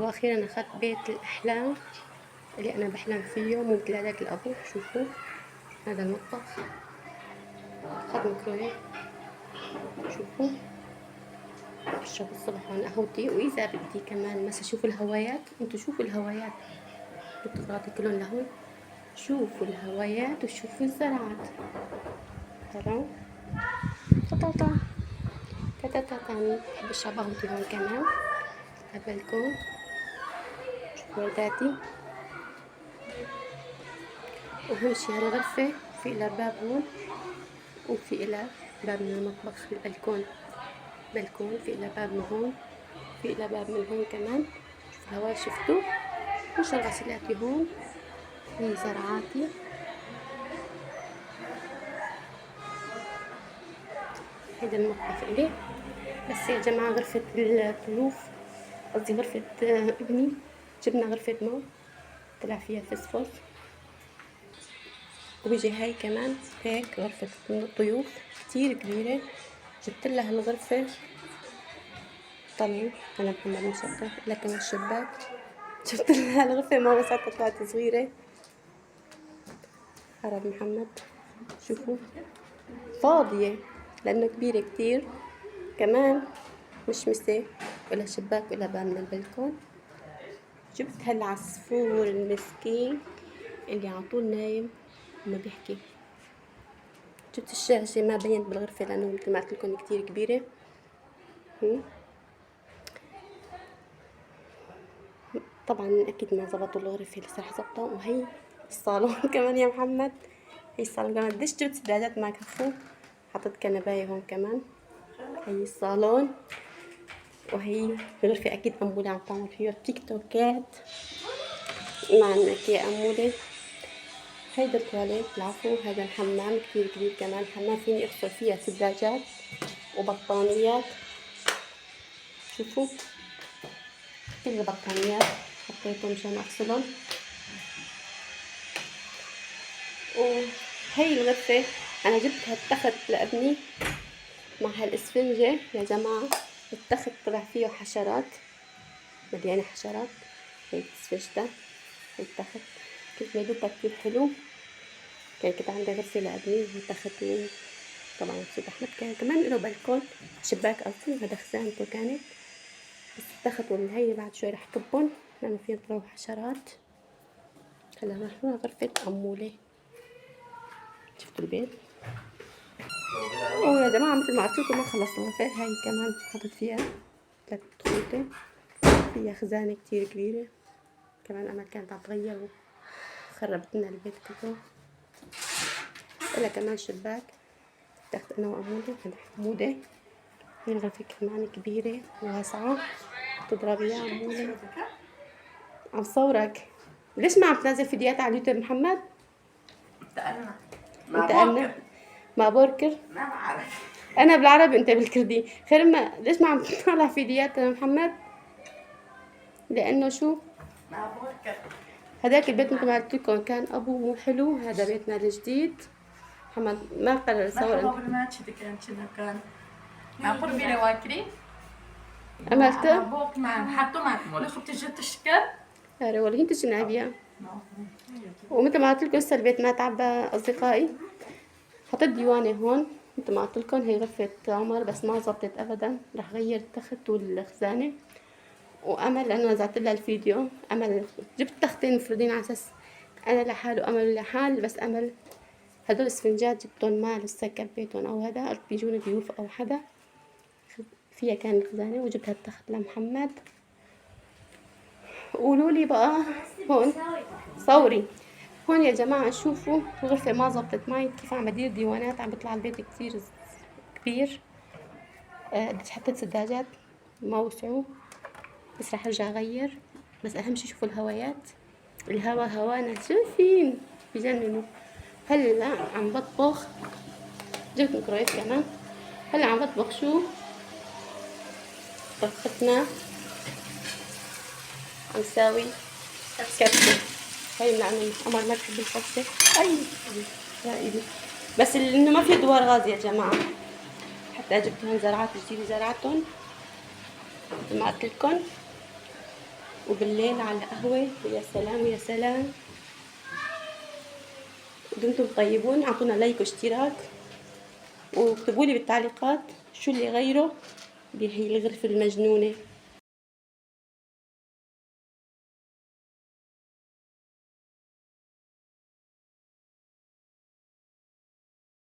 واخيرا اخذت بيت الاحلام اللي انا بحلم فيه، مو مثل هذاك الابو. شوفوا هذا المطبخ، اخذ ميكرويف. شوفوا بشرب الصبح هون قهوتي، واذا بدي كمان مثلا شوفوا الهوايات، انتوا شوفوا الهوايات بتغراضي كلهم لهون. شوفوا الهوايات وشوفوا الزرعات. ترى طاطا تاتا بحب اشرب قهوتي هون كمان على البلكون. شوفوا ورداتي. واهم شي هالغرفة في إلها باب هون، وفي إلها باب من المطبخ للبلكون. بلكون في إلها باب من هون، في إلها باب من هون كمان. شوفوا الهواء، شفتوا وش غسيلاتي هون، هي زرعاتي. هيدا المطبخ إلي. بس يا جماعة غرفة الضيوف، قصدي غرفة ابني، جبنا غرفة نوم طلع فيها فسفوس. وبيجي هاي كمان هيك غرفة الضيوف كتير كبيرة، جبت لها الغرفة. طلعوا أنا محمد مشطة لكن الشباك جبت لها الغرفة ما وسعتها، طلعت صغيرة. هرب محمد. شوفوا فاضية لأنه كبيرة كتير، كمان مشمسة ولا شباك ولا باب من البلكون. جبت هالعصفور المسكين اللي عطول نايم وما بيحكي. جبت الشاشة ما بينت بالغرفة لأنه مثل ما قلت لكم كتير كبيرة. طبعا أكيد ما زبطوا الغرفة، لسه رح زبطها. وهي الصالون كمان يا محمد، هي الصالون كمان. قديش جبت سجاجات ما كفوا، حطيت كنباية هون كمان. هي الصالون، وهي غرفة أكيد أمولة عم تعمل فيها تيك توكات مع إنك يا أمولة. هيدا التواليت، العفو. هذا الحمام كتير كبير كمان، حمام فيني أغسل فيها سجاجات وبطانيات. شوفوا كل البطانيات حطيتهم مشان أغسلهم. وهي الغرفة أنا جبت هالتخت لابني مع هالإسفنجة يا جماعة. التخت طلع فيه حشرات، مليانة حشرات. هي إسفنجته، هي التخت كيف ميدوبها كتير حلو. كنت عندي غرفة لابني وتخت. طبعا مبسوطة. أحمد كان كمان له بلكون، شباك قصدي، هذا خزانته كانت. بس التخت والهي بعد شوي رح كبهم لأنه فيه يطلعوا حشرات. هلا رح غرفة أمولة. شفتوا البيت؟ ويا جماعة مثل ما قلت لكم ما خلصت الغرفة. هاي كمان حطيت فيها 3 خوته، فيها خزانة كتير كبيرة. كمان أمل كانت عم تغير وخربت لنا البيت كله. إلا كمان شباك تحت أنا وأمولة. هذا حمودة. هي الغرفة كمان كبيرة وواسعة. تضربي يا أمولة. عم صورك. ليش ما عم تنزل فيديوهات على اليوتيوب محمد؟ انتقلنا مع بوركر. ما بعرف. انا بالعربي انت بالكردي. خير ما ليش ما عم تطلع فيديوهات يا محمد؟ لانه شو ما بوركر. هداك البيت مثل ما قلت لكم كان ابوه مو حلو. هذا بيتنا الجديد. محمد ما قرر يصور. ما برماتش كان ما قربي لواكري. عملت بوك ما حطوا معك ولا خبت جت الشكر. اري والله انت شنو بيها. ومثل ما قلت لكم لسه البيت ما تعبى اصدقائي. حطيت ديوانه هون مثل ما قلت لكم. هي غرفه عمر بس ما زبطت ابدا. رح غير التخت والخزانه. وامل لانه نزلت لها الفيديو. امل جبت تختين مفردين على اساس انا لحال وامل لحال. بس امل هدول اسفنجات جبتهم ما لسه كبيتهم او هذا، قلت بيجوني ضيوف او حدا فيها كان الخزانه. وجبت هالتخت لمحمد. قولوا لي بقى هون صوري هون يا جماعه. شوفوا الغرفه ما زبطت معي كيف عم بدير ديوانات. عم بيطلع البيت كتير كبير. بدي حطيت سداجات ما وسعوا، بس رح ارجع اغير. بس اهم شي شوفوا الهوايات. الهوا هوانا شايفين بجننوا. هلا عم بطبخ. جبت ميكرويف كمان. هلا عم بطبخ شو طبختنا. عم ساوي كبسة. هاي بنعمل قمر ما بحب الكبسة. اي يا ايدي. بس انه ما في دوار غاز يا جماعة. حتى جبت هون زرعات جديدة زرعتهم مثل ما قلت لكم. وبالليل على قهوة، ويا سلام ويا سلام. دمتم طيبون، اعطونا لايك واشتراك، واكتبوا لي بالتعليقات شو اللي غيره بهي الغرفة المجنونة.